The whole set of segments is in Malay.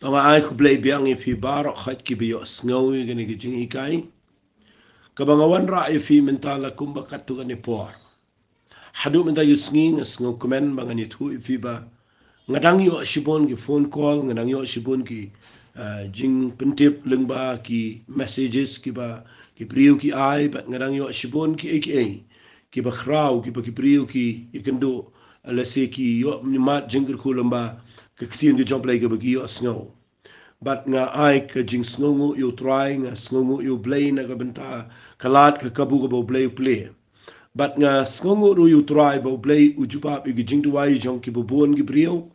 Tama ai ku blay biang I fi barok khat ki biyo sngawi gani ki jingi kai. Kabangawan ra I fi mentala kumba katu gani por. Hadu menta yusngi ngasngo komen bangani tu I fi ba. Ngadang yo shibon ki phone call, ngadang yo shibon ki jing pentip lengba ki messages ki ba ki priu ki ai, but ngadang yo shibon ki aka ki ba khrau ki ba ki priu ki ikendo alase ki yo mat jingir kulamba ke ktin ki jomplay ki ba ki yo snow. But nga ai ka jing snongu yo try nga snongu yo blay na ka benta kalat ka kabu ka bo blay play. But nga snongu ru yo try bo blay ujupa igi jing tuwai jong ki bo buon ki brio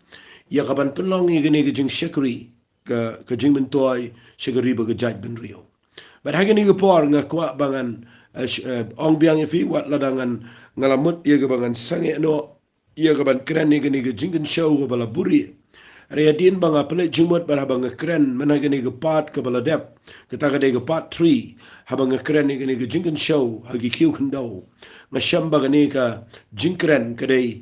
ya ka ban penlong igi ni ka jing shekri ka jing bentoy shekri ba ka jaj ben rio. But hagi ni ka por nga kwa bangan ong biang ifi wat ladangan ngalamut ya ka bangan sange no ya ka ban kren igi ni ka Jingkynshew ka bala Buhrieh. Riadin banga pelet jumut bar habang keren menagani ke part ke baladep kita kade ke part 3 habang keren ni ke Jingkynshew hagi kiu kendau ngasham bagani ka jingkren kade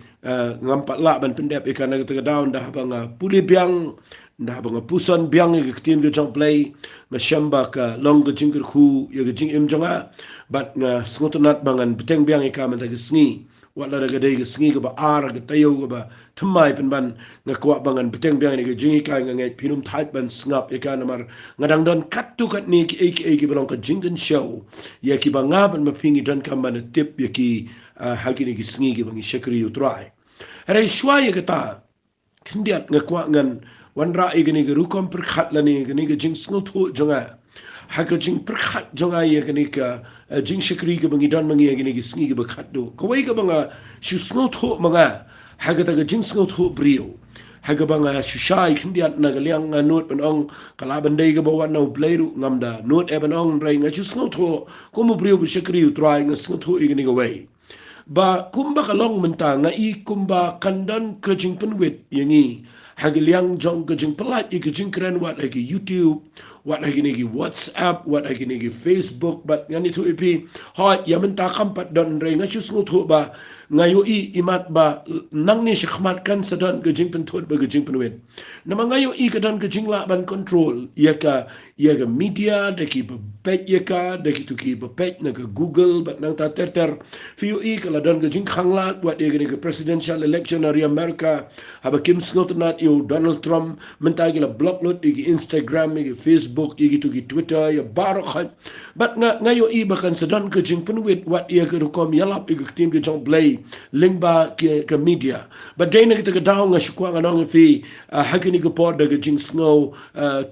ngampat la ban pendep ikan kita daun dah habang puli biang dah habang pusan biang ke tin ke jong play ngasham ba ka long ke jingker khu ya ke jing im jonga bat nga sngotunat bangan beteng biang ikan mentagi sngi wala daga day sngi ka ba ara ka tayo ka ba thamai pen ban nga kwa bangan beteng biang ni ka jingi ka nga ngai pinum thait ban ngap ika namar ngadang don katu kat ni ki ki balong ka Jingkynshew ya ki ba ngaban mapingi don kam ban tip ya ki hagi ni ki sngi ki bangi shakri u try hare shwa ya kata kendiat nga kwa ngan wan ra I ni ka rukom perkhat la ni ka jing sngut hu jonga haka jing perkhat jonga ya ka ni ka jing shakri ka bangi don mangi ya ni ki sngi ki ba khat do kawai ka banga shu sngut hu manga haka ta ka jing sngut hu brio haka banga shu shai kendiat na ka liang not ban ong kalaban day ka bawa na playru ngamda not eben ong rai nga shu sngut hu kumu brio bu shakri u try nga sngut hu I ni ka way ba kumba kalong menta nga I kumba kandan ke jing penwit yangi hagi liang jong ke jing pelat I ke jing keren wat hagi YouTube wat hagi ni WhatsApp wat hagi ni Facebook but ngani tu ipi hot ya menta kampat don rai nga shu sngut hu ba ngayo I imat ba nang ni shkhmat kan sadon ke jing pentot ba ke jing penwit nama ngayo I ke don ke jing la ban control ya ka media de ki pet ya ka de ki tu ki pet na ke Google but nang ta ter fiu I ke la don ke jing khanglat wat ya ke presidential election ari America haba kim snotnat yo Donald Trump menta ki la block lot ki Instagram ki Facebook ki tu ki Twitter ya barakhat but ngayo I bakan sadon ke jing penwit wat ya ke rukom yalap ki tim ke jong play lingba ke media but dai na kita ke daw nga shukwa nga nong fi hakini ke por de jing snow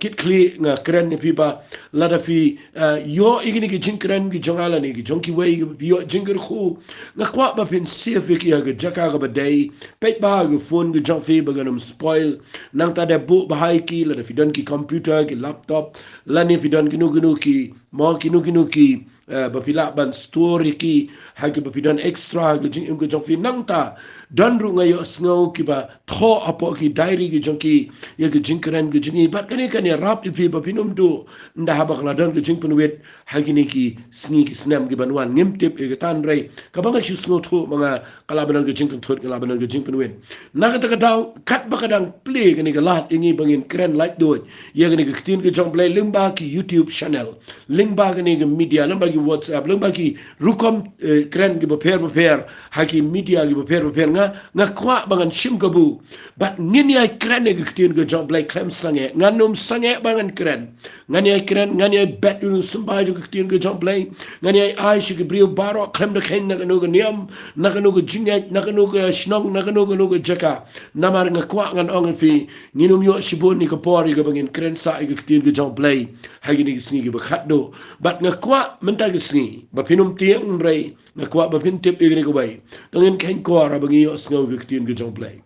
kit kli nga kren ni piba lada fi yo igini ke jing kren ki jongala ni ki jonki way yo jinger khu nga kwa ba pin sif ki ya ke jaka ga ba dai pet ba ga phone ke jong fi ba ganum spoil nang ta de bu ba hai ki lada fi don ki computer ki laptop lani fi don ki nu ki mo ki nu ki bapila ban story ki hagi bapidon extra ke jing im ke jong fi nang ta don ru ngayo sngo ki ba tho apo ki diary ki jong ki ya ke jing keren ke jing bat kani kani rap fi bapinum du nda haba kala don ke jing penwit hagi ni ki sngi ki snam ki banwan ngim tip ke tan rei ka banga shu sngo tho manga kala banan ke jing pen thot kala banan ke jing penwit na ka ta daw kat ba kadang play ke ni ke lat ingi bangin keren like do ya ke ni ke tin ke jong play limba ki YouTube channel limba ke ni ke media limba WhatsApp lang bagi rukom kren gi beper haki media gi beper nga kwa bangan shim gabu but ngini ay kren gi ktin gi job like klem sange nganum sange bangan kren ngani ay kren ngani ay bet yu sumba gi ktin gi job like ngani ay shi gi brio baro klem de ken na no niam na no jinget na no shnong na no jaka namar nga kwa ngan ong fi nginum yo shibon ni ko pori gi bangin kren sa gi ktin gi job like hagi ni sngi gi bakhatdo but nga kwa gesni bapinum tiang rei na kwa bapin tip igni ko bay tangin kain ko ara bangi yo sngaw giktin ge jong play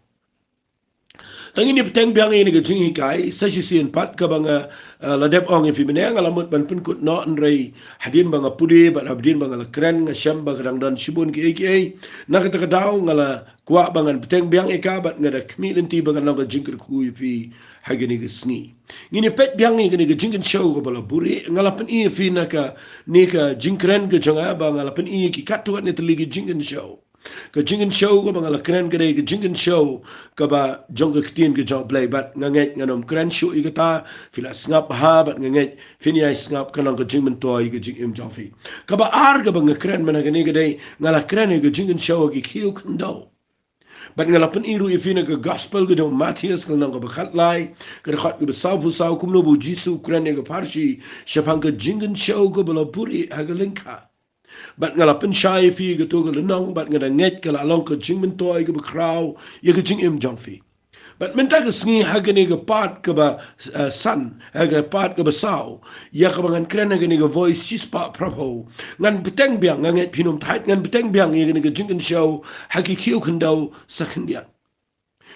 tangin ni peteng biang ini ge jingi kai sa si sin pat ka banga ladep ong fi menang alamut ban pun kut no rei hadin banga pudi ba hadin banga kren nga sham ba kadang dan shibun ki aka na ka daw ngala kwa bangan peteng biang ika bat ngada kmilin ti bangan no jingker ku fi hagini gesni ngini pet biang ni gini Jingkynshew ko bala Buhrieh ngalapan I fi na ka ni ka jingkren ke jonga ba ngalapan I ki katuat ni teligi Jingkynshew Ka Jingkynshew ka mga lakren ka ka Jingkynshew ka ba jong ka kitien ka jong play bat nganget nganom Jingkynshew ikata fila ngap ha bat nganget finia ngap kanang ka Jingmentoy ka Jingim jong fi. Ka ba ar ka ba ngakren man ka ni ka day ngalakren ka Jingkynshew ka kiu kando. Bat ngalapan iru ifina ka gospel ka jong Matthias ka nang ka bakatlay ka khat ka basaw fusaw kumno bu Jisu kren ka parshi syapang ka Jingkynshew ka bala Buhrieh hagalingka. Bat ngalapan syai fi ka tu ka lenong bat ngadanget ka lalong ka Jingmentoy ka bakraw ya ka Jingim jong fi. But minta ka sngi hagani ka pat ka ba san haga pat ka basaw ya ka bangan kren hagani ka voice chispa prapo ngan beteng biang nganget pinum tait ngan beteng biang ya ka Jingkynshew hagi kiu kandaw sa kandian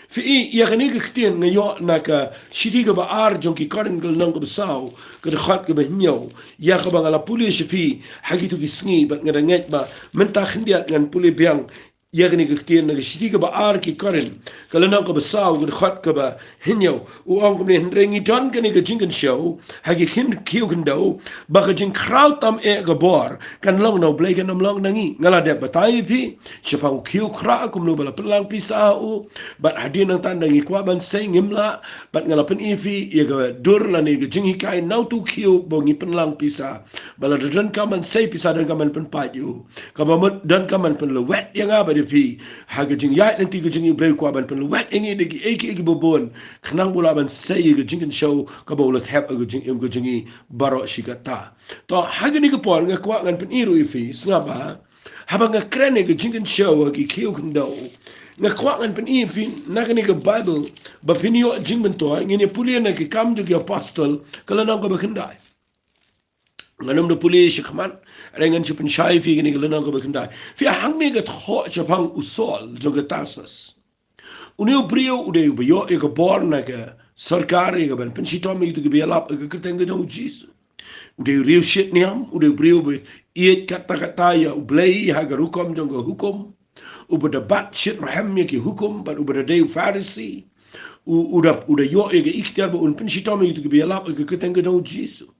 fi ya ka ka kitien ngayo na ka shidi ka ba ar jong ki karin ka nang ka basaw ka khat ka ba hinyaw ya ka bangala puli fi hagi tu ki sngi bat ngadanget ba minta kandian ngan puli biang ya ka kitien na ka shidi ka ba ar ki karin kalau nak ke besar, ke dekat ke bah hinyau, orang kemudian rengi John ke ni ke Jingkynshew, hagi kiu kendau, baka jing crowd tam ke bor, kan long nau blay kan long nangi, ngala dia batai pi, siapa kiu kra kumnu bala pelang pisau, bat hadir nang tanda ngi kwa ban say ngimla, bat ngala pen ifi, ya ke dur la ni ke Jinghikai nau tu kiu bongi pelang pisa, bala dan kaman say pisa dan kaman pen paju, kaman dan kaman pen lewet yang apa dia pi, hagi jing yai nanti ke Jinghi blay kwa ban pen wet ingi degi eki bobon khnang bula ban say ga Jingkynshew ka bola thap ga Jingim ga Jingi baro shikata to hagani ga por nga kwa ngan pen iru ifi snaba haba nga krene ga Jingkynshew ga kiu kndo nga kwa ngan pen ifi nagani ga Bible ba pinio Jingmentoy ngini pulia na ki kam ga apostle kala nang ga bakandai nganom do puli shikman rengan chupen shai fi ngini ga nang ga bakandai fi hangni ga tho chapang usol joga Tarsas Uneu Buhrieh udah bio eka born naga sarkar eka ban pensitomi itu kebiar lap eka kerteng gedong Jisu. Udah riu shit niam, udah Buhrieh be iet kata-kata ya ublei haga hukum jongga hukum. Udah debat shit rahem ya ki hukum, but udah deu Farisi. Udah yo eka ikhtiar ba un pensitomi itu kebiar lap eka kerteng gedong Jisu.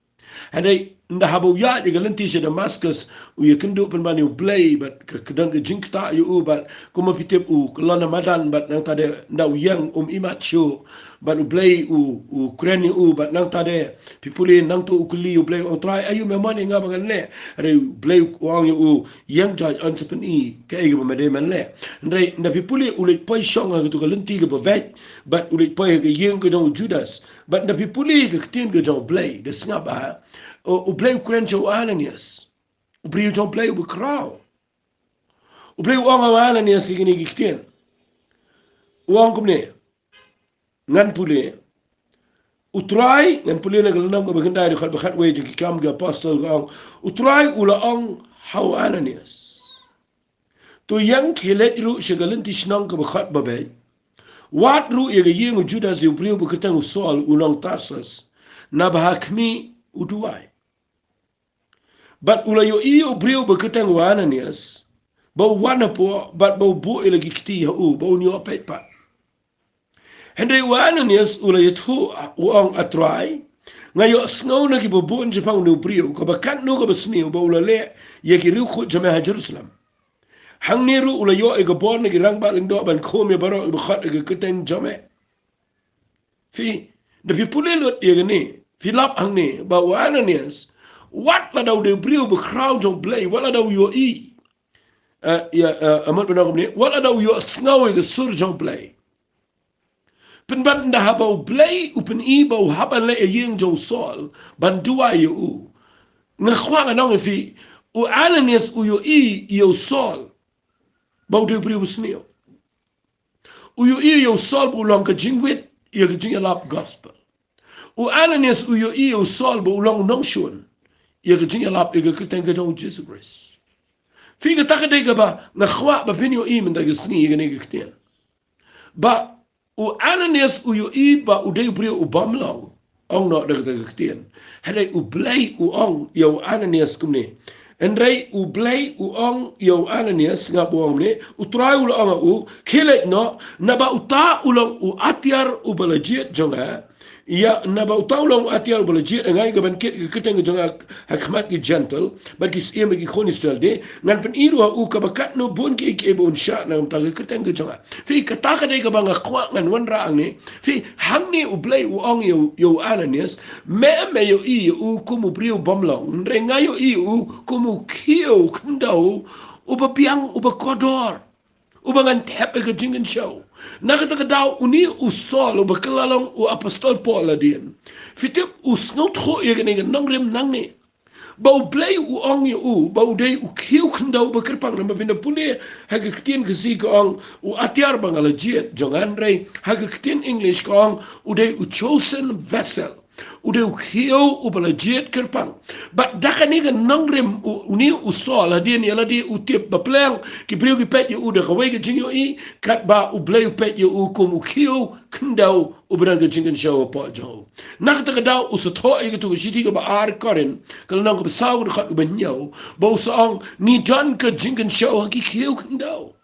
Hadai nda habo ya de galanti se Damascus u ye kendo pen bani ublei but kedang ke jingkta yu but kuma pitep u kelana madan but nang tade nda yang imat shu but ublei u kreni u but nang tade pipuli nang tu ukli ublei o try ayu memang nga bangan le re ublei wang yu yang jaj ansepen I ke ege bamade man le ndai nda pipuli ulit poi shong ga tu galanti ke babet but ulit poi ke yang ke dong Judas but nda pipuli ke tin ke dong ublei de snaba ublei Jingkynshew Ananias. Buhrieh jong play u kraw. Ublei uang Ananias igini giktin. Uang kumne. Ngan puli. Utrai ngan puli na galanam ka baganda di khat bakhat we jing kam ga apostle gang. Utrai ula ang how Ananias. To yang kilet ru shagalanti shnang ka bakhat babay. Wat ru ye yeng Judas yu Buhrieh bakatang usol unang Tarsas. Na bahakmi uduai. But ula yo iyo Buhrieh berketang wa Ananias, bau wana po, but bau bu lagi kiti hu, bau nyo apet pat. Hendai wa Ananias ula yatu uang atrai, ngayo sngaw na ki bubuan Jepang no Buhrieh, ka bakat no ka basniw bau ula le ye ki riu khut jamaah Jerusalem. Hang niru ula yo e gabor na ki rang bat ling do ban khom ye baro bakhat e keteng jamaah. Fi da pi pulelot ye gani, fi lap hang ni bau Ananias. What la daw de Buhrieh be crowd jong play what la daw yo I amat benar ni what la daw yo sngaw ge sur jong play pen ban da haba play upen I bau haba le yeng jong sol ban dua yo nga khwa nga fi u Ananias u yo I yo sol bau de Buhrieh sneo u yo I yo sol bu long ka jingwit ye ge jingalap gospel u Ananias u yo I yo sol bu long nong shun ia ke jinga lap ia ke tengah dong Jesus Christ. Figa tak ada ke ba ngakhwa ba pinyo I mendaga sni ia ke ketian. Ba u Ananias u yo I ba u dei Buhrieh u bamlang ong no daga ketian. Hadai u blai u ong yo Ananias kumne. Endrai u blai u ong yo Ananias ngap ong ne u trai u ong u kile no na ba u ta ulang u atiar u balajiat jonga Ya na ba utawlong atial bola ji ngai ga ban kit kiteng jonga hakmat gi gentle ba ki sim gi khonistel de ngan pen iru u ka bakat no bon ki ke bon sha na ta kiteng jonga fi ka ta ka de ga banga kwa ngan wan ra ang ni fi hang ni u blai u ong yo ananis me yo i u kumu brio bomlong re ngai yo i u kumu kio kndau u ba piang u ba kodor ubangan tep ke Jingkynshew nakata daw uni usol u bakalalong u apostol Paul adien fitip usnot ho yegene nangrem nangne bau play u ong u bau dei u kiu kndau bakerpang na mabina pune haga ktien gesi ko ong u atiar bangala jet jongan rei haga ktien English ko ong u dei u chosen vessel udah hiu ubala jet kerpang but dakani kan nangrem uni usol hadian yala di utip bapleng ki brio ki pet yu udah kawai ke jingyo i kat ba ublay pet yu kum hiu kendau ubran ke Jingkynshew po jo nak ta kadau usatho i tu shiti ka ba ar korin kal nang ko saw khat ba nyau ba usong ni dan ke Jingkynshew ki hiu kendau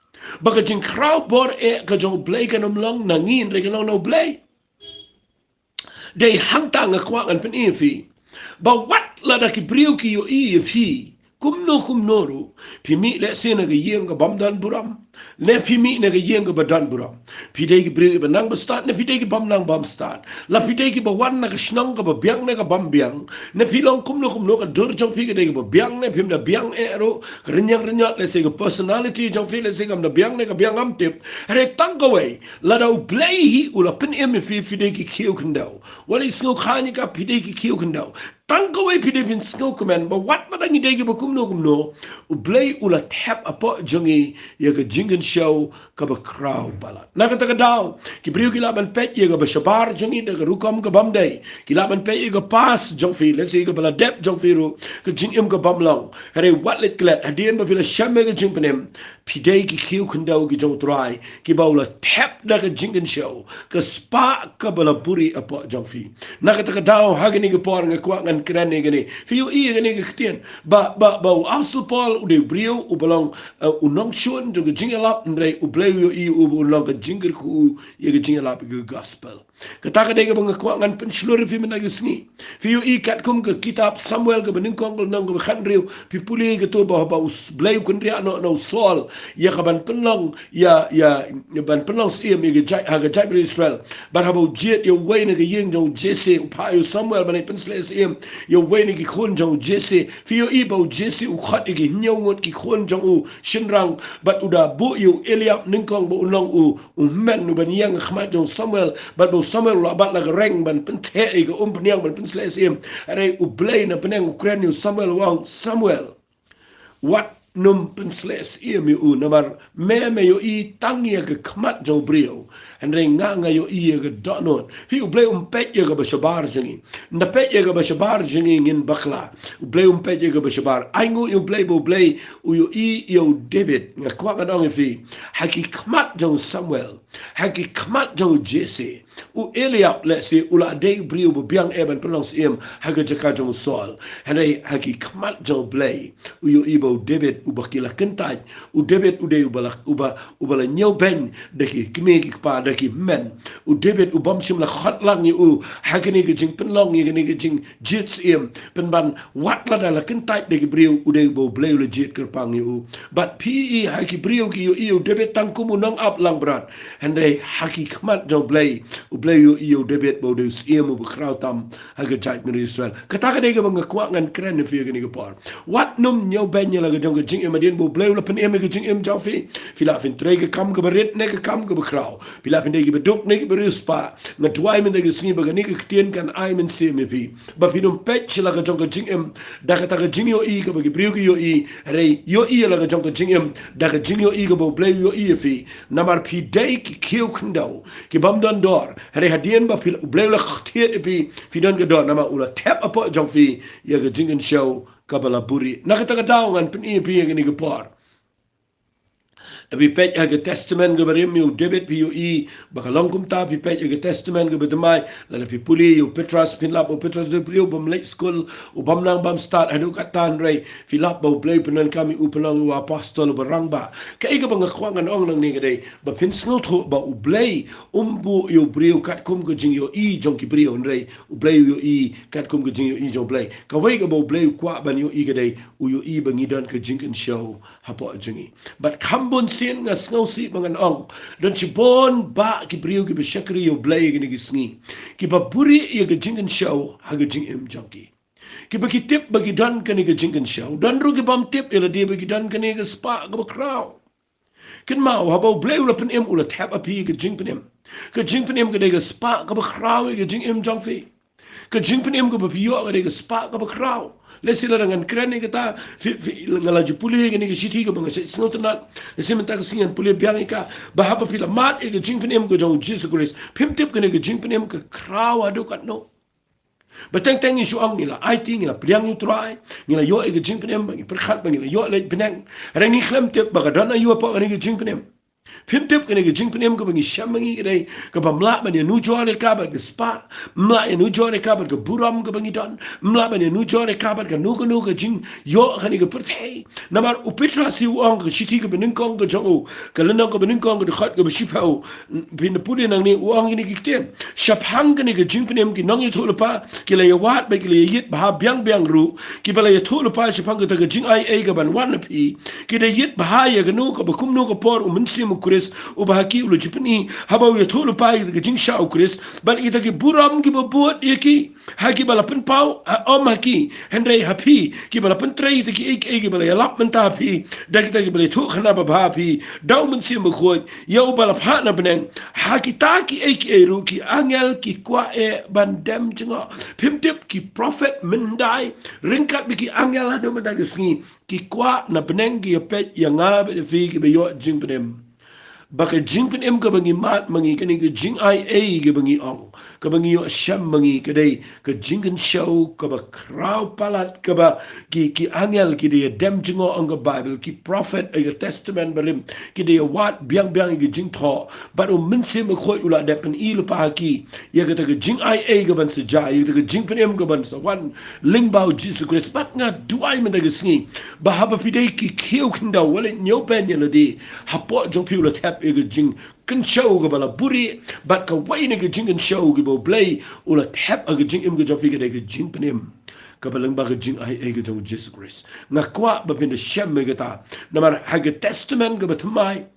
ba ka jing crowd bor e ka jo blay kan long nangin re kan no blay day hangtang kwa an pen ifi ba wat la da ki brio ki yo i phi kumno ru phi mi le se na ga yeng ga bamdan buram le phi mi na ga yeng ga badan buram phi de ki brio ba nang ba start ne phi de ki bam nang bam start la phi de ki ba wan na ga snang ga ba biang na ga bam biang ne phi long kumno ga dur jong phi ga de ba biang ne phi da biang e ro renyang le se ga personality jong phi le se ga da biang ne ga biang am tip re tang ga wei la da u play hi u la pen em phi de ki khiu kndau wali sno khani ka phi de ki khiu kndau tang ga wei phi de bin sno komen ba wat ma dang de ki ba kumno u play u la tap apo jongi ya ga Jingkynshew ka ba crowd bala na ka ta daw ki brio ki la ban pet ya ga ba shabar jongi de ga rukom ka bam dai ki la ban pet ya ga pass jong fi le se ga bala dep jong fi ru ka jingim ka bam long hare wat let klet adien ba bila shamme ga jing penem phi de ki khiu kndau ki jong try ki ba u la tap da ga Jingkynshew ka spa ka bala Buhrieh apo jong fi na ka ta daw ha ga ni ga por nga kwa ngan kran ni ga ni fi yu i ga ni ga ktien ba Apostle Paul u de brio u belong unong shon jo ga jingalap ndre u blay yu i u belong ga jingir ku ye ga jingalap ga gospel kataka de ga bang kwa ngan pen shlur fi mena ga sngi fi yu i kat kum ga kitab Samuel ga bening kong nang ga khanriu pi puli ga to ba blay kun ria no sol ya ga ban penlong ya ban penlong si mi ga jai ha ga jai Israel ban ha bo jet yo way na ga yeng jo Jesse pa yu Samuel ban pen sles yo way na gi khon jo Jesse fi yu i bo Jesse u khat gi nyau ngot ki khon jo u shinrang bat uda bu yu Eliab ning kong bo long u men nu ban yang khmat jo Samuel bat bo Samuel la bat la reng ban pen the ga peniang ban pen sles are u blay na penang Ukraine Samuel wang Samuel wat num pensles mi u namar me yo i tangia ke kmat jo brio en re nga yo i ga donon fi u blay pet ye ga ba shabar jingi na pet ye ga ba shabar jingi ngin bakla u blay pet ye ga ba shabar ai ngu u blay u yo i yo David nga kwa ga dong fi haki kmat jo Samuel haki kmat jo Jesse u Eliab let's say ula de brio bu biang eban pronouns haga jaka jo Saul en re haki kmat jo blay u yo ibo David u bakila kentaj u David u de u bala nyau ben de ki kme ki pa de ki men u David u bam sim la khat lang ni u hakini ki jing pen long ni ki jing jits pen ban wat la da la kentaj de ki brio u de bo blay u jit ker pang ni u but pe haki brio ki u David tang kumu nong up lang brat en re haki kmat jo blay u blay u David bo de u bekrautam haga jait mi Israel kataka de ga bang kwa ngan kren fi ga ni ga par wat num nyau ben la ga jong ga jing madien bo blay la pen ga jing jafi fila fin trege kam ga berit ne ga kam ga bekrau fila fin de ga bedok ne ga beruspa na twai men de ga sni ba ga ni ga ktien kan ai men se me fi ba fi num pech la ga jong ga jing da ga ta ga jing yo i ga ba ga brio yo i re yo i la ga jong ga jing da ga jing yo i ga bo blay yo i fi namar pi de ki kiu kndau ki bam don dor re hadien ba fi blay la khtiet fi don ga don nama ula tap apo jong fi ya ga Jingkynshew kabala Buhrieh nakata daw ngan pen pi ga ni ga par Abi pej aga testament ga barim yu debit pi yu I bakalong kumta pi pej aga testament ga badamai la pi puli yu Petras pin lap o Petras de priu bam late school u bam nang bam start hadu katan rei fi lap bo play penan kami u pelang u apostol barang ba ka iga bang khwangan ong nang ni ga dei ba pin snot ho ba u play bu yu priu kat kum ga jing yu I jong ki priu rei u play yu I kat kum ga jing yu I jong play ka wei ga bo play kwa ban yu I ga dei u yu I bang idan ka Jingkynshew hapo jingi but kambon sin nga snow si mangan ong don si bon ba ki priu ki beshakri yo blay ki sngi ki ba Buhrieh ye ga Jingkynshew ha ga jing im junkie ki ba ki tip ba ki dan ka ni ga Jingkynshew dan ru ki bam tip ila de ba ki dan ka ni ga spa ga ba kraw kin mau ha ba blay ula pen im ula tap a pi ga jing pen im ka jing pen im ga de ga spa ga ba kraw ga jing im junkie ka jing pen im ga ba pi yo ga de ga spa ga ba kraw lesi la dengan keren ni kita ngala ju puli ni ke siti ke bang snot na lesi menta ke singan puli biang ka bahapa pila mat ke jing penem ke jong Jesus Christ pim tip ke ni ke jing penem ke kraw adu kat no batang tang isu ang nila IT nila priang yu try nila yo ke jing penem bang perkhat bang nila yo le benang rangi khlem tip bagadana yu apa ni ke jing penem Fim tip kena ke jing penem ke bangi syamangi ke dai ke pamla ban ya nujual kabar ke spa mla ya nujual kabar ke buram ke bangi don mla ban ya nujual kabar ke nu ke jing yo khani ke perthai namar upitra si uang ke siti ke beningkong ke jangu ke lenang ke beningkong ke khat ke besipau bin pudi nang ni uang ini ke tem shaphang ke ni ke jing penem ke nang itu lepa ke la ya wat ba ke la yit ba biang ru ke bala ya thu lepa shaphang ke jing ai ke ban wan pi ke da yit ba ya ke nu ke bakum nu ke por mensim Chris ubahaki ulu jipni habau ya thulu pai ke Jingkynshew Chris ban ita ke buram ki bobot yaki haki bala pen pau om haki hendrai hapi ki bala pen trai te ki ek bala ya lap menta hapi dak ta ki bala thu khana ba hapi dau men sim khoi ya bala pha na beneng haki ta ki ek ru ki angel ki kwa e ban dem jingo pimtip ki prophet mendai ringkat bi ki angel ado menda ke sngi ki kwa na beneng ki pet ya nga be fi ki be yo jing penem baka jing pen em ka bangi mat mangi kani ka jing ai a ka bangi ong ka bangi yo sham mangi ka dai ka Jingkynshew ka ba kraw palat ka ba ki angel ki de dem jingo ong ka Bible ki prophet ay ka testament balim ki de wat biang ki jing tho but minsim khoi ula de pen il pa ki ya ka ta ka jing ai a ka ban sa ja ya ka jing pen em ka ban sa wan lingbao Jesus Christ bat nga duai men da ka sngi ba ha ba pidai ki khiu kinda wale nyo pen ya la di hapo jong pi ula tap ega Jingkynshew ga bala Buhrieh bat ka wai ne ga Jingkynshew ga bo blay ula tap aga jing im ga jofi ga ga jing penem ka balang ba ga jing ai ga jong Jesus Christ nga kwa ba pin de shem ga ta namar ha ga testament ga batmai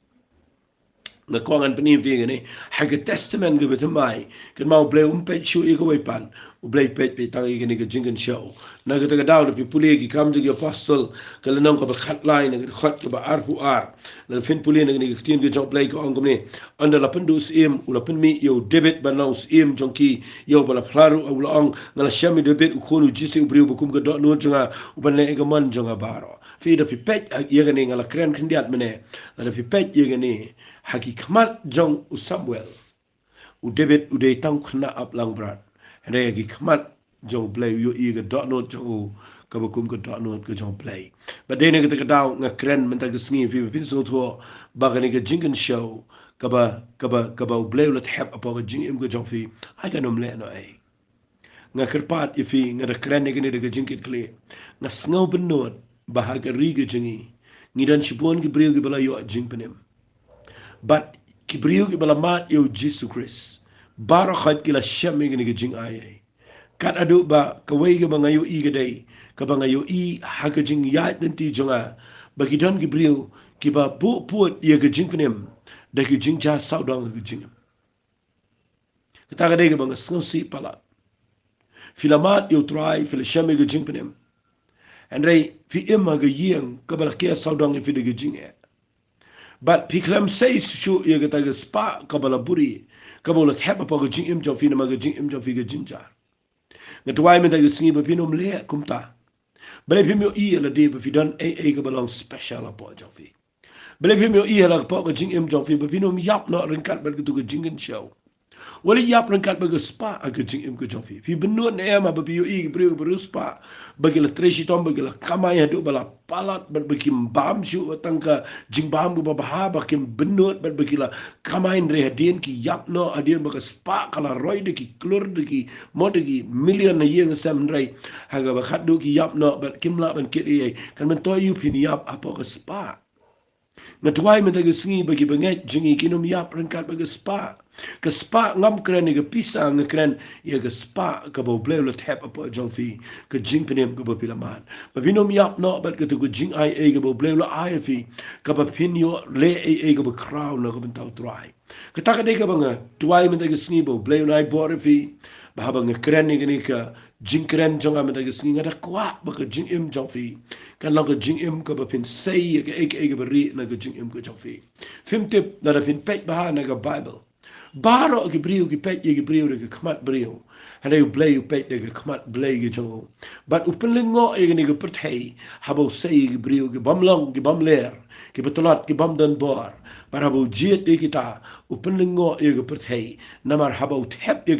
na kwangan penim fi ngani ha ga testament ga batmai kan mau blay pe shu e ga wai pan u blay pe tang ga ni ga Jingkynshew na ga ta ga daw pi puli gi kam ji apostle ka le nang ka ba khat line ga khat ba arfu ar na fin puli na ga tin ga jong blay ko ong ni anda la pendus im u la pen mi yo debit ba naus im jong ki yo ba la klaru u la ong na la shami debit u khonu jisi u briu bu kum ga do no jonga u ban le ga man jonga baro fi da pi pet ye ga ni ngala kren khindiat mene la pi pet ye ga ni haki khamat jong u Samuel u debit u de tang khna ap lang brat re gi khamat jong blay yo i ga do no jong u ka ba kum ka do no ka jong blay ba de ne ga ta daw nga kren men ta ga sngi fi pin so tho ba ga ni ga Jingkynshew ka ba blay lat hab apa ga jing im ga jong fi ai ga nom le no ai nga kerpat ifi nga da kren ne ga ni ga jingkit kle nga sngo ben no ba ha ga ri ga jingi ni dan chibon gi breu gi bala yo jing penem but ki breu gi bala mat yo Jesus Christ barakhat ki la shem gi ni ga jing ai kat adu ba ka wei ga bangayo I ga dai ka bangayo I ha ga jing ya den ti jonga ba ki don gi breu ki ba bu ye ga jing penem da ki jing ja sau dong ga jing ka ga dai ga bang sngo si pala filamat yo try fil shem ga jing penem and ray fi imma ga yeng ka bala ke sau dong fi ga jing e but piklam says shu ye ga ta ga spa ka bala Buhrieh ka bala thap pa ga jing im jo fi na ma ga jing im jo fi ga jing ja nga tuwai men da ga sngi ba pinom le kumta bale pim yo I la de ba fi don a ga belong special apa jo fi bale pim yo I la pa ga jing im jo fi ba pinom yap no rin kat ba ga tu ga Jingkynshew Wali yap rangkat bagi spa aga jing im ke jongfi. Fi benut ne ama babi yo i brio brio spa bagi la treshi tom bagi la kamai hadu bala palat bagi bam shu tangka jing bam bu baha bagi benut bagi la kamai re hadien ki yap no adien bagi spa kala roy de ki klur de ki mod de ki million na yeng sam rai haga ba khadu ki yap no bat kimla ban kit ai kan men to yu pin yap apa ke spa Ngatuai mentagi sengi bagi benget jengi kinum yap rengkat bagi spa. Ke spa ngam keren ke pisang ngekeren ia ke spa ke bau bleu le tap apa jong fi ke jing penem ke bau pilaman. Babinum yap no bat ke tu ke jing ai ke bau bleu le ai fi ke bapin yo le ai ke bau crown ke bentau try. Ketaka de ke banga tuai mentagi sengi bau bleu nai bor fi bahaba ngekeren ni ke jing keren jong am mentagi sengi ngada kwa ba ke jing im jong fi. Kan lang ke jing im ke bapin sei ke ke beri na ke jing im ke jong fi. Fim tip na da fin pet baha na ke Bible. Baro ke brio ke pet ke brio ke kmat brio. Hada you play you pet ke kmat play ke jo. But upenlingo ke ni ke pertai habo sei ke brio ke bamlong ke bamler ke betulat ke bamdan bor. Para habo jiet kita upenlingo ke pertai namar habo tap ke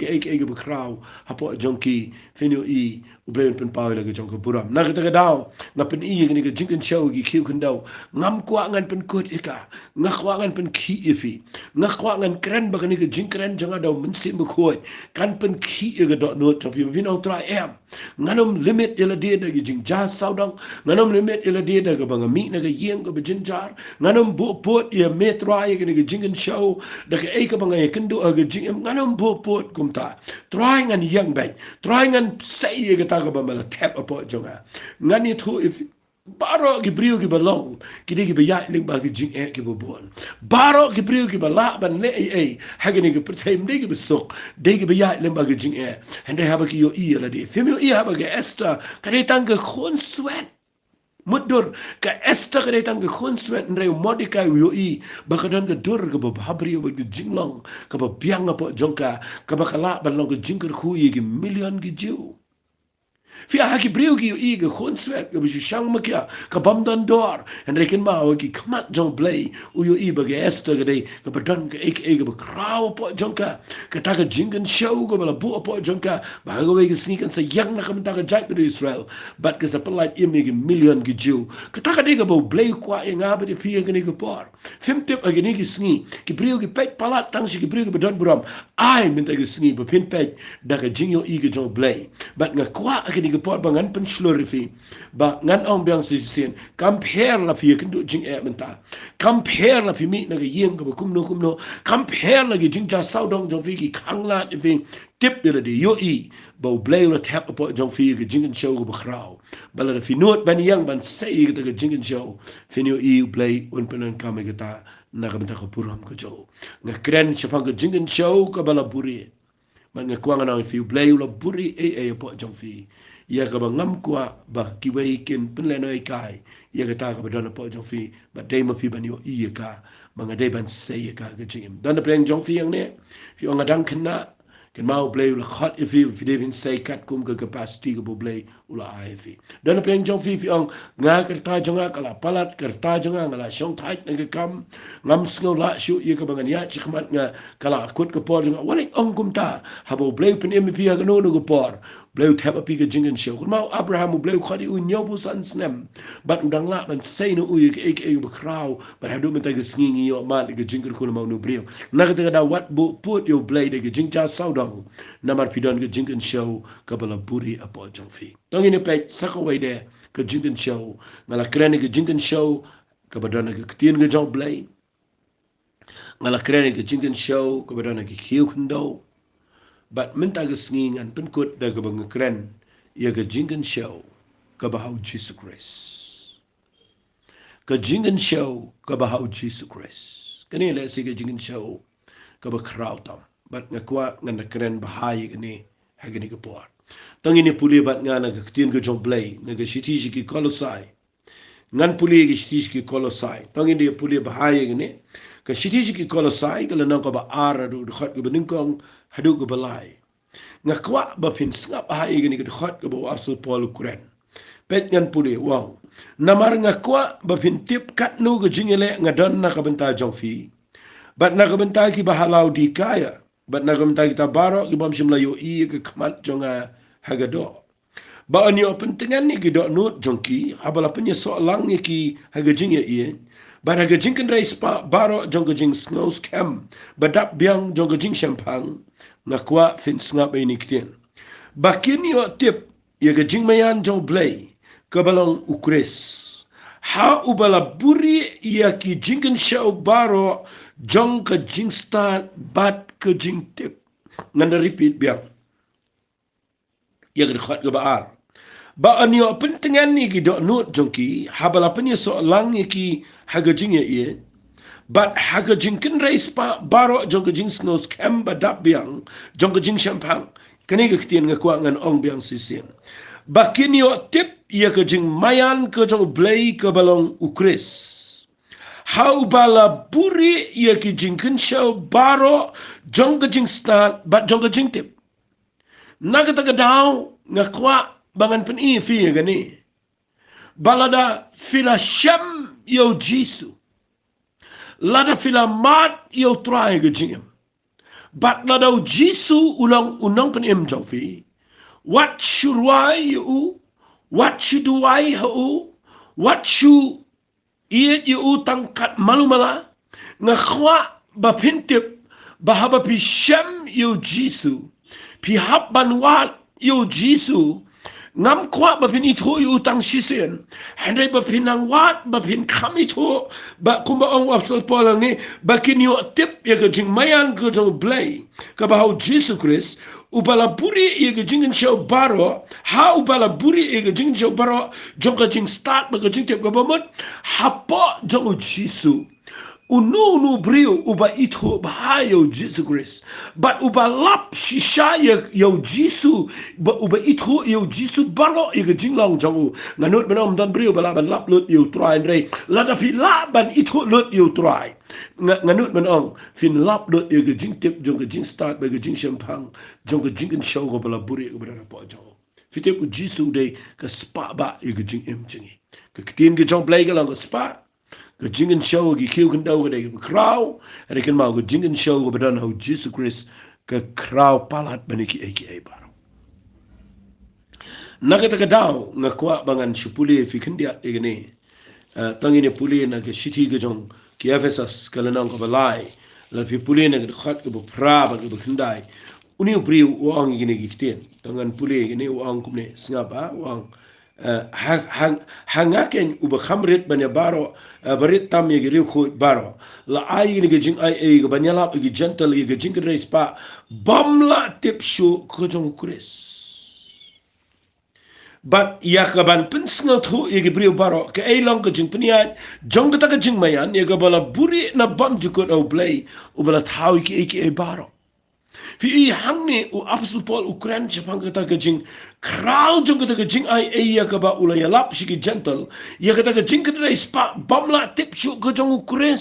bekrau hapo jonki finio I ubleun pen pau ke jong ke buram. Na kita ke dau ngapen I ke ni ke Jingkynshew ke kiu kendau ngam kuangan pen kut ika ngakwangan pen ki ifi ngakwangan keren bakani ke jing keren jangan dau mensi mekoi kan pen ki ke dot not tapi vinong try am nganom limit ila dia de jing jar saudang nganom limit ila dia de bang mi na ke yeng ke jinjar nganom bu pot ia metrai ke ni ke Jingkynshew de ke e ke bang ye kendo ke jing nganom bu pot kumta try ngan yang bai try ngan sei ke ta ke bang tap apa jonga ngani thu if Baro ki brio ki balong ki de ki be yat ling ba ki jing ki bo bon baro ki brio ki bala ban le ai hagini ki prethem de ki besok de ki be yat ling ba ki jing and they have ki yo I la de fem yo I have ki Esther ka de tang ke khon swet mudur ka Esther ka de tang ke khon swet ndre Mordecai yo I ba ka dan ke dur ke bo habrio ba ki jing long ka ba biang apa jongka ka ba kala ban long ke jing ke khu ki million ki jiu Fi aki brio ki I ke khonswet ke bisu shang makia ka bamdan dor and reken ma ki kmat jong blay u yo I ba ke Esther ke dei ke badan ke ek ke ba kraw po jongka ke ta ke Jingkynshew ke bala bu po jongka ba go we ke sneakan sa yang na ka ta ke jait be Israel but ke sa polite imi ke million ke Jew ke ta ke dei ke ba blay kwa e nga ba de pi ke ni ke por fim tip agi ni ke sngi ke brio ke pet palat tang si ke brio ke badan buram ai minta ke sngi ba pin pet da ke jingyo I ke jong blay but nga kwa ke ni ke pot bangan pen slurfi ba ngan ong biang sisin compare la fi kendo jing menta compare la fi mi na ge yeng ko kumno compare la ge jing ja saudong jong fi ki khangla de fi tip de yo I ba blay la tap po jong fi ge Jingkynshew ko bkhrau bala fi not ban yang ban sei ge ge Jingkynshew fi yo I blay un pen kam ge ta na ga menta ko puram ko jo nga kren chapang ge Jingkynshew ko bala Buhrieh man nga kwang na fi blay la Buhrieh po jong fi ia ka ngam kwa ba ki wei kin pen le noi kai ia ka ta ka badana po jong fi ba dei ma fi ban yo I ka manga dei ban sei ka ga jing dan da pleng jong fi yang ne fi ong adang kena ken mau play la hot if fi devin sei kat kum ka capacity ka bo play ula ai fi dan da pleng jong fi ong nga ka ta jong ka la palat ka ta jong nga la shong thai na ka kam ngam sngo la shu ia ka bangan ya chikmat nga kala kut ka por jong wali ong kum ta ha bo play pen mp ka no no ka por Bleu tap api ke Jingkynshew. Kun mau Abraham bleu khadi u nyobu san snem. Bat udang la ban say no u ke bekrau. Bat hadu mentai ke sngingi yo mat ke Jingkynshew kun mau no brio. Na ke da wat bu put yo blay de ke Jingja saudang. Namar pidon ke Jingkynshew ke bala Buhrieh apo jong fi. Tong ini pek sakawai de ke Jingkynshew. Ngala keren ke Jingkynshew ke badan ke ketien ke jong blay. Ngala keren ke Jingkynshew ke badan ke kiu kendo. But minta ke sngingan penkut da ke bangkren ia ke Jingkynshew ke bahau Jesus Christ. Ke Jingkynshew ke bahau Jesus Christ. Kini le si ke Jingkynshew ke bakrau tam. But ngakwa ngan keren bahai kini hagini ke por. Tang ini puli bat ngana ke ketien ke jong blay na ke siti ki Kolosai. Ngan puli ke siti ki Kolosai. Tang ini puli bahai kini ke siti ki Kolosai ke lenang ke ba ara do khat ke beningkong hadu ke balai ngakwa ba pin snap hai gini ke khot ke ba asul pol kuren pet ngan puli wang namar ngakwa ba pin tip kat nu ke jingele ngadon na ka benta jong fi bat na ka benta ki ba halau di kaya Bat na gam ta kita baro ki bom shimla yo I ke khamat jonga hagado. Ba anyo pentingan ni gidok nut jongki habala punya soalang ni ki hagajing ya ie. Ba hagajing kan rai spa baro jonggajing snows cam badap biang jonggajing champang ngakwa fin ngap ini kitien. Ba kin yo tip ya gajing mayan jong blay kabalong ukres. Ha ubala Buhrieh ya ki Jingkynshew baro jong ka jing start bat ka jing tip. Nganda repeat biang. Ya gadi khat gabaar. Ba anyo pentingan ni gidok nut jongki habala punya soalang ni ki hagajing ya ie. But hagajing kan rais pa baro jonggajing snows cam badap biang jonggajing champang. Kani kektian ngakwa ngan ong biang sisien. Bakin yo tip ia kejing mayan ke jong blay ke balong ukris. Hau bala Buhrieh ia ki Jingkynshew baro jong kejing start bat jong kejing tip. Nagata daw ngakwa bangan pen I fi gani. Balada fila syam yo jisu. Lada fila mat yo try kejing. Bat lada jisu ulang unang pen im jong fi. What should I you? What should I ho? What should iet you tangkat malumala? Ngakwa bapintip bahaba pi shem you jisu. Pi hab banwat you jisu. Ngam kwa bapin ito you tang sisen. Henry bapin ang wat bapin kami ito. Ba kumba ang wapsal polang ni. Bakin you tip ya kajing mayan kajong blay. Kabahaw Jesu Christ. Ubala Buhrieh ia ke Jingkynshew baro, ha ubala Buhrieh ia ke Jingkynshew baro, jong ka jing start ba ka jing tiap ka bamut, hapo jong Jisu. Unu brio uba ito bahayo Jesu Christ. But uba lap shisha yo Jisu, ba uba ito yo Jisu baro ia ke jinglang jong. Nganut menom dan brio balaban lap lut yo try re, ladapi laban ito lut yo try. Nganut menong fin lap lut ia ke jing tip jong ka jing start ba ka jing champang. Jong ka Jingkynshew ko bala Buhrieh ko bala po jong. Fitip ko Jisu day ka spa ba i ka jing im jingi. Ka kitin ka jong play ka lang ka spa. Ka Jingkynshew ki kiw kan daw ka day ka kraw. Ari kan mau ka Jingkynshew ko badan how Jesus Christ ka kraw palat baniki ay baro. Nakita ka daw nga kwa bangan si Buhrieh fi kandiat i gani. Tangin ni Buhrieh na ka shiti ka jong ki Ephesus ka lanang ka balay. Lafi Buhrieh na ka khat ka bupra ba ka bakandai. Uni Buhrieh uang gini gitien tangan Buhrieh gini uang kumne sengapa uang hangaken uba khamrit banya baro barit tam ye giri khut baro la ai gini gijing ai ga banyala gi gentle ge gijing reis pa bamla tipshu kujong kures but ya kaban pensnga thu ye Buhrieh baro ke ai long gijing peniat jong ta gijing mayan ye ga bala Buhrieh na bam jukut au play ubala thau ki baro Fi hang ni u Apostle Paul Ukraine chapang kata kajing kral jong kata kajing ai ya kaba ula ya lap shiki gentle ya kata kajing kata ispa bamla tip shu kajong Ukraine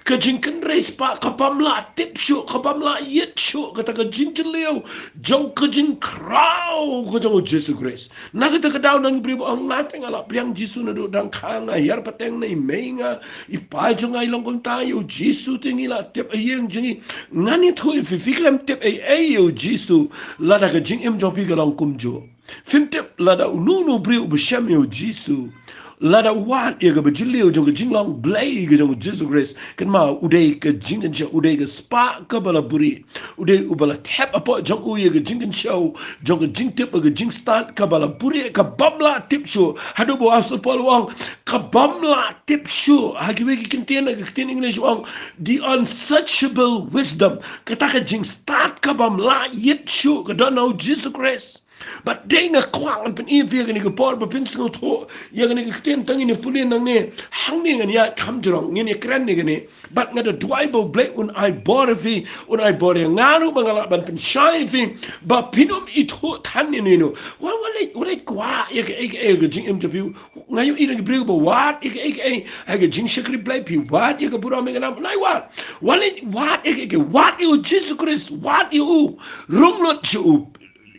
kajing kan ispa kabamla tip shu kabamla yet shu kata kajing jelio jong kajing kral kajong Jesus Christ na kata kadaw nang bribo ang nating ala priang Jesus na do dang kanga yar pateng na imenga ipa jong ai long kon tayo Jesus tingila tip ayeng jingi ngani thu fiklam tip ay yo Jisu lada ka jing im jong pi galang kumjo fim tip lada unu bri u bsham yo Jisu lada wat ye ga bjilio jong jing long blay ga jong Jesus Christ kan ma udai ka Jingkynshew udai ka spa ka bala Buhrieh udai u bala tap apo jong u ye ga Jingkynshew jong jing tip ga jing start ka bala Buhrieh ka bamla tip shu hadu bo Apostle Paul wang ka bamla tip shu hagiwe ki kintiana ka kintin English wang the unsearchable wisdom kata ka jing start ka bamla yet shu ka don't know Jesus Christ but they nga kwang pen if ye gani gapor ba pin singo tho ye gani kten tangi ne Buhrieh nang ne hang ne ngani ya kam jrong ngene kran ne gani but nga the dwible blake un I Buhrieh un I Buhrieh ngaru bangala ban pen shai fi ba pinum it ho tan ne no wale kwa ye ge jing interview ngayu ira ge Buhrieh ba wat ye ge jing shakri blake pi wat ye ge bura me ganam nai wat wale wat ye ge wat you Jesus Christ what you rumlot chu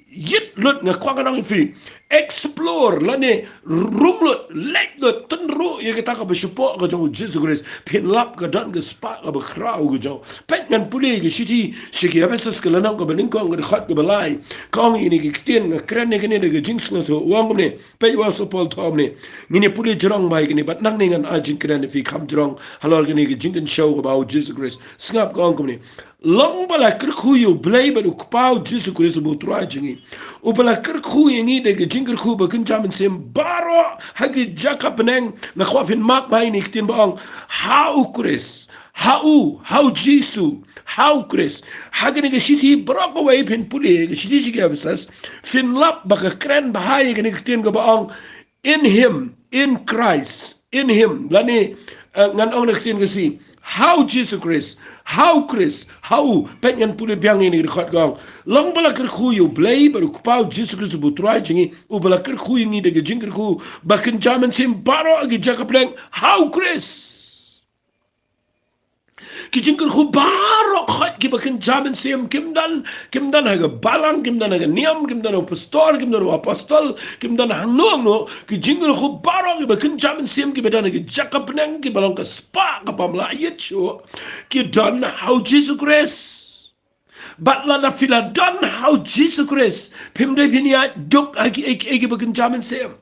yit lut nga kwa kanang fi explore lane rumlut lekut tenru ye kita ka besupok ka jong Jesus Christ pin lap ka dan ka spa ka bekrau ka jong pet ngan puli ka shiti shiki abesas ka lanang ka bening ko ka khat ka balai kong ini ki tien ka kren ne ka jinx na to wang ne pet wa so pol tom ne ngini puli jrong bai ni bat nang ne ngan a jing kren fi kham jrong halal ka ni ka Jingkynshew about Jesus Christ snap kong ko ne long bala kir khuyu blai ba ku pau Jesus Christ bu tra jingi u bala kir khuyu ni de jingir khu ba kin jamin sem baro hagi jakap neng na khwafin mak bai ni tin bang how Chris how Jesus how Chris hagi ni shiti brok away pin puli shiti ji gabsas fin lap ba ka kren ba hai ni tin ga bang in him in Christ in him lani ngan ong nak tin ga si how Jesus Christ how Chris how penyan puli biang ini record gong long bala ker khu yu blai baru kupau Jesus Christ bu try jingi u bala ker khu ngi de jingir khu bakin jaman sim baro agi jakaplang how Chris ki jingir khu baro khat ki bakin jaman sim kimdan haga balang kimdan haga niam kimdan apostol kimdan hangno no ki jingir khu baro ki bakin jaman sim ki bedan agi jakaplang ki balong ka spa ka pamla yetcho ki don how Jesus Christ but la la fila don how Jesus Christ pimde pinia duk agi bakin jaman sim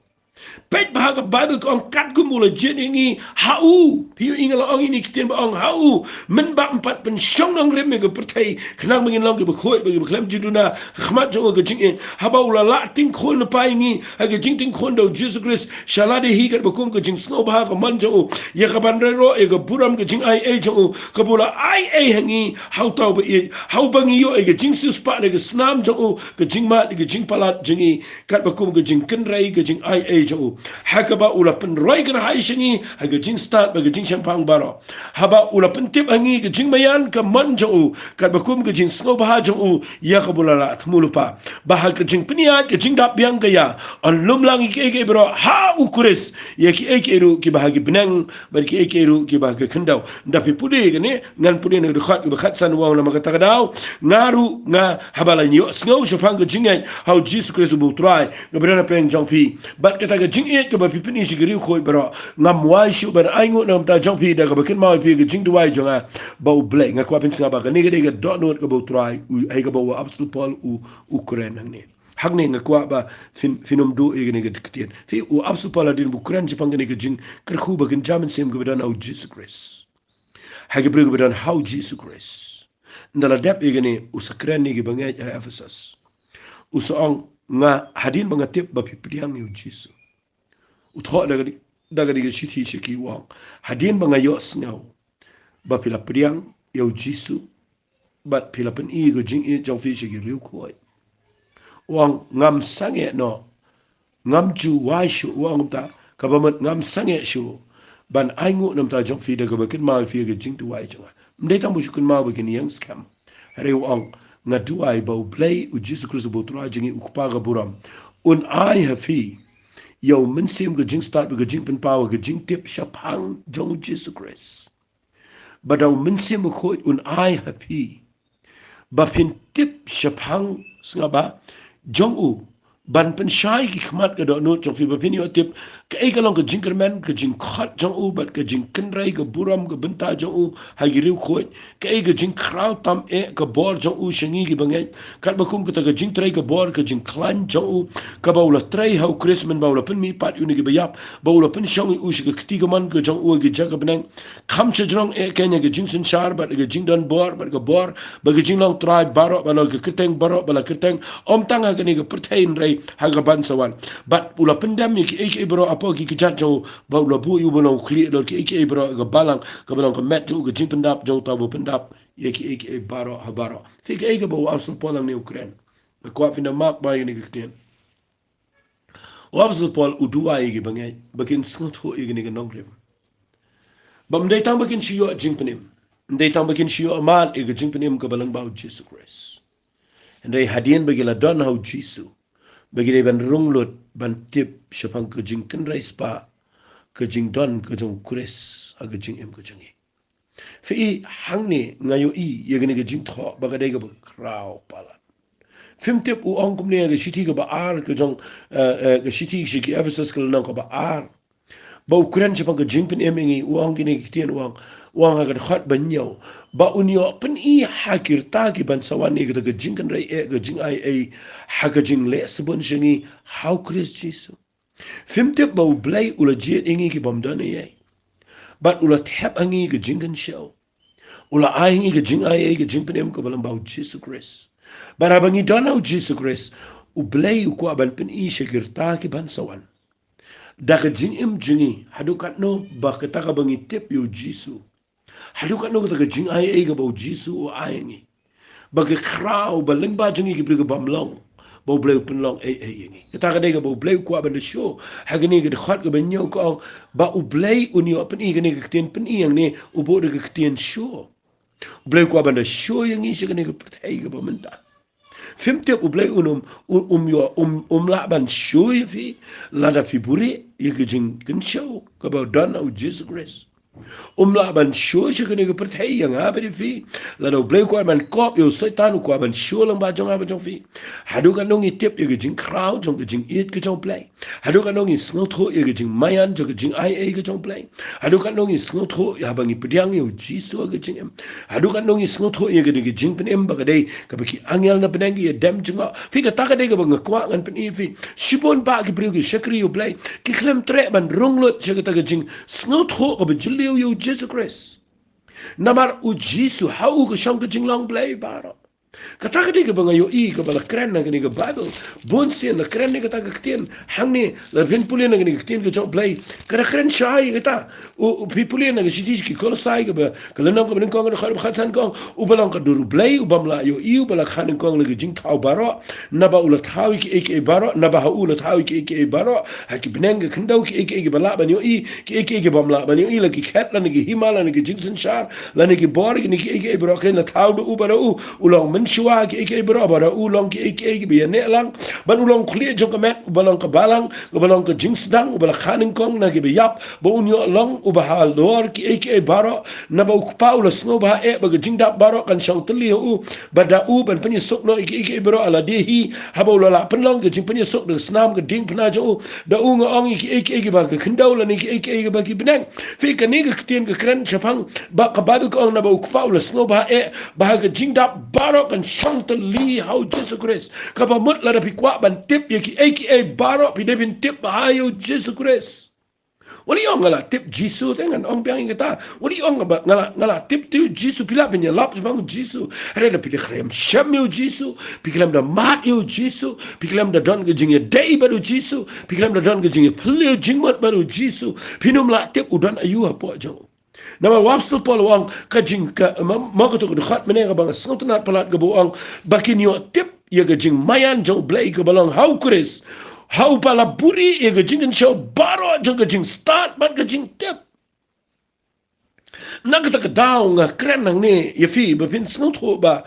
pet bahaga Bible kong kat gumula jeningi hau piu ingala ong ini kitin ba ong hau men ba empat pen syong nang rem ge pertai kenang mengin long ge bekhoi be beklem jiduna khmat jo ge jingin haba ula la ting khol na paingi ge jing ting khon do Jesus Christ shalade hi ge bekum ge jing snow bahaga man jo ye ge ban ro e ge buram ge jing ai jo ke bula ai hangi hau tau be hau bangi yo ge jing sus pa ge snam jo ge jing ma ge jing palat jingi kat bekum ge jing ken rai ge jing ai jo hakaba ula pen roi ker hai shingi haga jing start baga jing champang baro haba ula pen tip hangi ke jing mayan ke man jo kat bakum ke jing snow bah jo ya kabula la thmulupa bahal ke jing penia ke jing dap biang ke ya on lumlang ke bro ha ukuris ya ki ru ki bahagi benang bar ki ru ki bahagi kendau ndapi pudi ke ne ngan pudi ne khat ke khat san wang na maka takadau ngaru nga habala nyo snow chapang ke jing how Jesus Christ bu try ngabrana peng jong pi bat kata ke jing et ke ba pipini sigiri khoi bro ngam wai shu ban ai ngut nam ta jong pi da ka bakin mai pi ke jing duai jonga ba u blek nga kwa pin singa ba ka ni ge dot not ke bo try u ai ka ba absolute pol u Ukraine nang ni hak ni nga kwa ba finum do e ge diktian fi u absolute pol din Ukraine jipang ge jing ker khu ba kin jamin sem ge dan au Jesus Christ ha ge brug dan how Jesus Christ ndala dep e ge ni u sakren ni ge bangai Ephesus u soong nga hadin mga tip ba pipriang ni Jesus utho daga diga shiti shiki wang hadin ba ngayo sngaw ba pila priang yo jisu bat pila pen I go jing I jong fi shiki riu koi wang ngam sange no ngam ju wai shu wang ta kabamat ngam sange shu ban aingu nam ta jong fi daga bakin ma fi ga jing tu wai jonga mdai tam bu shukun ma bakin yang scam hare wang nga duai ba play u jisu kristo bo tra jingi ukpa ga buram un ai ha fi yo min sim ge jing start ge jing pen power ge jing tip shapang jong Jesus Christ but au min sim ko un ai happy ba pin tip shapang snaba jong u ban pen shai ki khmat ke do no jong fi ba pin yo tip ke ai kalong ge jing kerman ge jing khat jong u bat ge jing kenrai ge buram ge benta jong u ha gi riu khoi ke ai ge jing krau tam e ge bor jong u shingi ge bangai kat ba kum ke ta ge jing trai ge bor ge jing klan jong u ka ba ula trai hau krismen ba ula pen mi pat uni ge bayap ba ula pen shong u shi ge kti ge man ge jong u ge jag benang kham che jong e kenya ge jing sin shar ba ge jing don bor ba ge jing long trai baro ba lo ge keteng baro ba la keteng om tang ha ge ni ge pertain rai haga ban sawan but ula pendam ki bro apa ki kijat jo ba ula bu yu bono khli do ki bro ga balang ka balang ka met jo ga jing pendap jo ta bo pendap ye ki baro ha baro fi ki ga bo asul polang ni Ukraine ko fi na mak ba ni ki asul pol udua ye bangai bakin snot ho ye ni ga nongrem bam dai tam bakin shiyo jing penim dai tam bakin shiyo amal ye ga jing penim ka balang ba Jesus Christ and dai hadien bagila don how Jesus bagi ban runglut ban tip shapang ke jing ken rai spa ke jing don ke jong kures ha ke jing em ke jing fi hang ni ngayo I ye gene ke jing tho baga dai ke krau palat Fim tip u ong kum ne ga shiti ga ba ar ga jong ga shiti shi ki Ephesus ga nang ka ba ar. Ba ukuran siya pang gajing pin emingi uang kini kitian uang agad khat banyaw ba unyo pen I hakir ta ki bansawan ni gada gajing kan rai gajing ai hakajing le sebon shingi how Chris Jesus fimtip ba ublay ula jiet ingi ki bamdana ye but ula tap angi Jingkynshew ula ai ingi gajing pin em ko balang ba Jesus Chris barabangi dona Jesus Chris ublay uko aban pin I shakir ta ki bansawan Daka jing jingi hadukat no ba ketaka bangi tip yo jisu hadukat no ketaka jing ai ga ba jisu o ai ngi ba ke krau ba leng ba jingi ki briga bamlong ba bleu penlong ngi ketaka de ga ba bleu ko ban de show hagani ga de khat ga ban yo ko ba u bleu uni open I ga ne ga ten pen I yang ne u bo de ga ten show bleu ko ban de show yang I se ga ne ga prtai ga ba menta Fimte ublay laban show fi lada fi Buhrieh Jingkynshew kaba dana u Jesus Christ laban show shi kene pertai yang abri fi lada ublay ko ban kop yo setan ko ban show lang ba jong abang fi hadu kan nong tip jing crowd jong jing it ke jong play hadu kan nong snot ho jing mayan jong jing ai ke jong play hadu kan nong snot ho ya bangi pediang yo Jesus ke jing em hadu kan nong snot ho jing pen em ba kadai ka baki angel na penangi dem junga fi ka taka de ga bang kwa ngan pen I fi shibon ba ki priu ki shakri yo play ki klem tre ban ronglot che ka jing snot ho ka bajilio yo Jesus Christ namar u Jesus how ka shang ka jing long play baro Kataka di ka ba ngayon ka bala kren na gani ka Bible bonsin na kren ni kata kaktin hang ni la pinpulin na gani kaktin ka jong play kada kren shay kita u pinpulin na gasi ki kolosai ka ba kalanang ka ba kong na kharab khatsan kong u balang ka duru play u bamla yo bala khanin kong lagi jing tau baro na ba ulat hawi ki eke baro na ba ulat hawi ki eke baro haki beneng ka kendau ki eke bala ban yo ki eke bamla ban yo lagi khat la nagi himala nagi Jingkynshew la nagi bor ki eke baro ken la tau do u baro ulang Shua ki eke berabara ulong ki eke bi ne lang ban ulong khli jong ka met balong ka balang balong ka jingsdang bala khaning kong na ki bi yap bo unyo long u bahal dor ki eke baro na ba paula sno ba e ba jingda baro kan shang tli u bada u ban penye sok no eke baro ala dehi habo la penlong ki jing penye sok de snam ka ding pna jo da u ngong ki eke ba ka khindau la ni ki eke ba ki benang fi ka ni ka tien ka kran chapang ba ka ba ko na ba u paula sno ba e ba ka jingda baro kan shang li how Jesus Christ kapa mut la dapi kwa ban tip yaki aka baro pi debin tip hayo Jesus Christ wali ong ngala tip Jesus dengan ong biang kita wali ong ngala tip tu Jesus pila pinya lap bang Jesus ada da pilih krem sham yo Jesus pikilam da mat yo Jesus pikilam da don gejing ya day baru Jesus pikilam da don gejing ya pleo jingmat baru Jesus pinum la tip udan ayu apa jauh Nama wapsel polwang kajing ka makato ko khat menega bang santunat palat gabuang bakin yo tip ya gajing mayan jong blay ka balong how Chris how pala Buhrieh ya Jingkynshew baro jong gajing start bat gajing tip nakata ka daw nga kren nang ni yafi bapin snot ho ba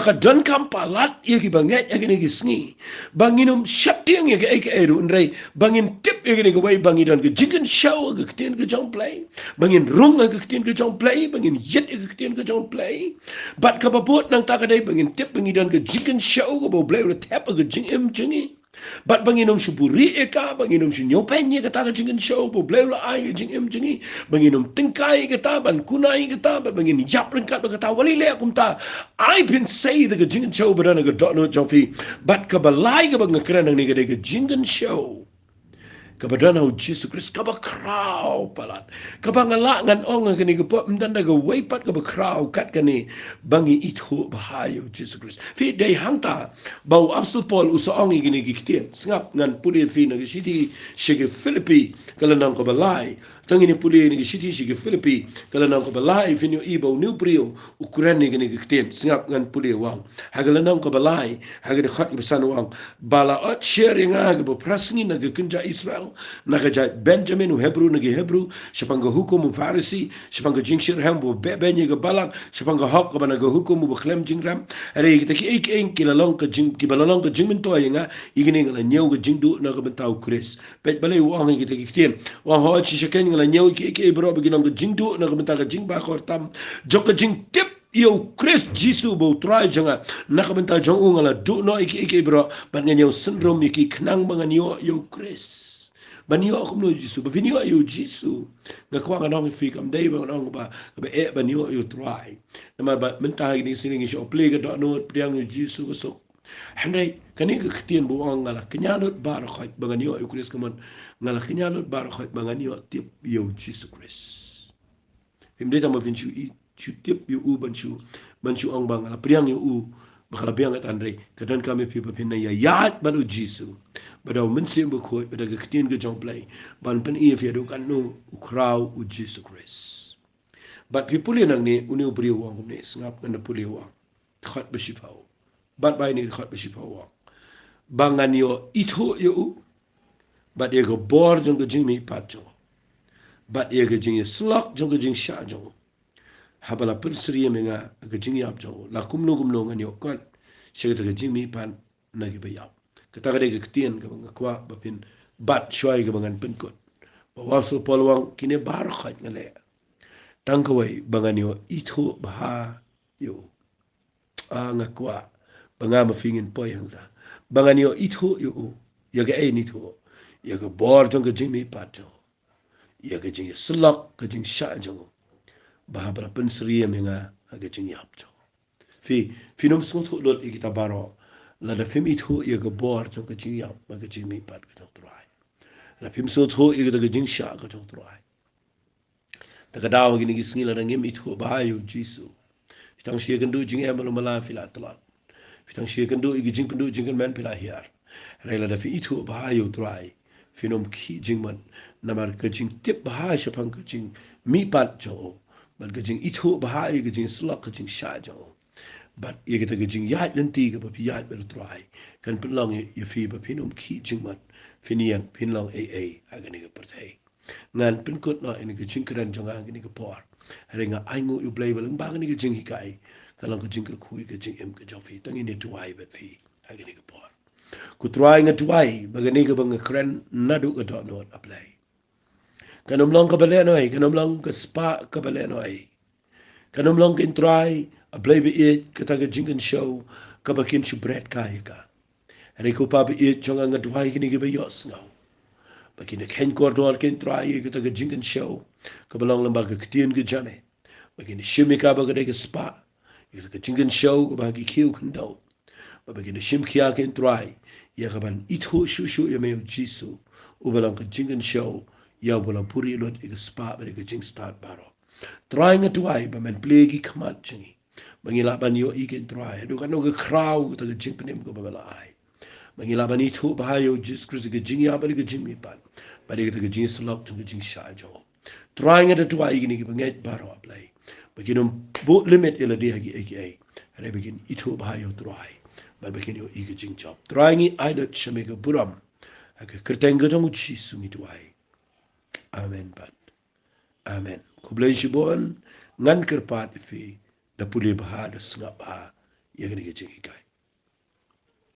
ka dan kam palat ya ki banget ya ki sngi banginum shapting ya ki eru nrai bangin tip ya ki wai bangidan ke Jingkynshew ke kten ke jong play bangin rung ke kten ke jong play bangin yet ke kten ke jong play bat ka babot nang takadai bangin tip bangidan ke Jingkynshew ke bo play ula tap ke jingi Bat banginom si Buhrieh ka, banginom si nyopen niya kata ka Jingkynshew, po bleu la ay jingi, banginom tingkay kata, ban kunay kata, bat bangin yap rin kata, kata wali le akum ta. I been say the Jingkynshew ba na nag-dot jofi, bat kabalay ka bang ngakran ng niga ka Jingkynshew. Kabadana o Jesus Christ kaba kraw palat kabangalangan ong nga kani gapo mdanda ga waypat kaba kraw kat kani bangi itho bahayo Jesus Christ fi day hangta baw apostol Paul usaong igini giktin ngap ngan puli fi na city shige Philippi kala nang ko balay tangini puli ni city shige Philippi kala nang ko balay fi no ibaw new prio ukuran ni gini giktin ngap ngan puli wang hagala nang ko balay hagade khat bisan wang bala at sharing aga bo prasngi na kunja Israel nakaja Benjamin Hebrew nagi Hebrew sipanga hukum Pharisee sipanga Jingkynshew hambo benye ga balak sipanga hok ga naga hukum klem jingram are kita ki ek kilalong ka jing kibalalong ka jingmin to yanga igini ngala nyew ga jingdu na ga bentaw Chris pet balay wang kita ki wang ho chi sheken ngala nyew ki ek bro beginong ga jingdu na ga bentaw ga jingba kortam jok ga jing tip Yo Chris Jisu bo try janga nakabenta jong ungala do no iki bro ban nga yo syndrome iki knang bangan yo Chris ban yo ko no Jisu ba pinyo yo Jisu nga kwa nga nong fi kam dai ba nong ba ban yo try na ba menta ni sining is play ga do no priang yo Jisu so handai kani ka ktien bo ngala knyalot bar khot bangan yo Chris kaman ngala knyalot bar khot bangan yo tip yo Jisu Chris Himde tama pinchu chu tip yu banchu ong bang la priang yu bakala biang at andre kadan kami pi pa pinna ya yat banu jisu badaw mensim bu khoi badaga ktin ga jong play ban pen if ya do kan no ukraw u jisu Christ but people nang ni uni ubri wang ni sngap na puli wang khat bashipao bat bai ni khat bashipao bangan yo itho yu but ye go bor jong ga jing mi pat jo but ye ga jing slok jong ga jing sha jong habala pun sri menga ga jing yap jo la kumno ngan yo kan she ga jing mi pan na gi ba yap ka ta ga de ga tien ga nga kwa ba pin bat shoi ga bangan pin kot ba wa so polwang kine bar khat ngale tang ko wai bangan yo itho ba ha yo a nga kwa banga ma fingin poi hang da bangan yo itho yo ya ga ai ni tho ya ga bor jong ga jing mi pat jo ya ga jing slok ga jing sha jo Bahabra pensri menga aga jing yap jo fi nom sung thu lot ikita baro la da fim ithu ye ga bor jo ga jing yap ma ga jing mi pat ga trai la fim so thu ye ga jing sha ga trai ta ga daw gi ni sngi la ngim ithu ba yu jisu tang shi ga ndu jing em mala fi la tlat tang shi ga ndu igi jing pendu jing men pila hiar re la da fi ithu ba yu trai fi nom ki jing man namar ga jing tip ba shapang ga jing mi pat jo but gajing itho bahai gajing slok gajing shajo but ye gata gajing yat lenti ga ba yat ber try kan pinlong ye fi ba pinum ki jingmat finiang pinlong a agani ga pertai ngan pin kot no ini gajing kran jonga agani ga por renga aingu u play balang ba agani gajing hikai kalang gajing kar kui gajing em ga jofi tangi ni tuai bet fi agani ga por ku try nga tuai bagani ga bang kran nadu ga do not apply Kanom long kabalen oi, kanom long ka spa kabalen oi. Kanom long kin try, a play be it, kataga Jingkynshew, kabakin shu bread kaya ka. Riko pa be it, chonga nga duhay kini giba yos ngaw. Bakin a ken kordor kin try, kataga Jingkynshew, kabalong lang baga katiyan ka jane. Bakin a shimi ka baga rega spa, kataga Jingkynshew, kabagi kiw kandaw. Bakin a shim kia kin try, yakaban itho shushu yamew jisu, ubalang ka Jingkynshew, ya bola puri lot ig spa ba ig jing start baro trying to ai ba men plegi khamat chingi bangila ban yo igen try do kan no ga crowd ta jing penem ko ba la ai bangila ban itu ba yo just kris ig jing ya ba ig jing mi pan ba ig ta jing slok to jing sha jo trying to ai ig ba ngai baro apply baginum bo limit ila de gi ai re begin itu ba yo try ba begin yo ig jing job trying I dot shamiga buram aka kertenga jong chi sumi to ai Amen pat. Amen. Kublay shibon ngan kerpat fi da puli baha da sngap baha yagni ke jingi kai.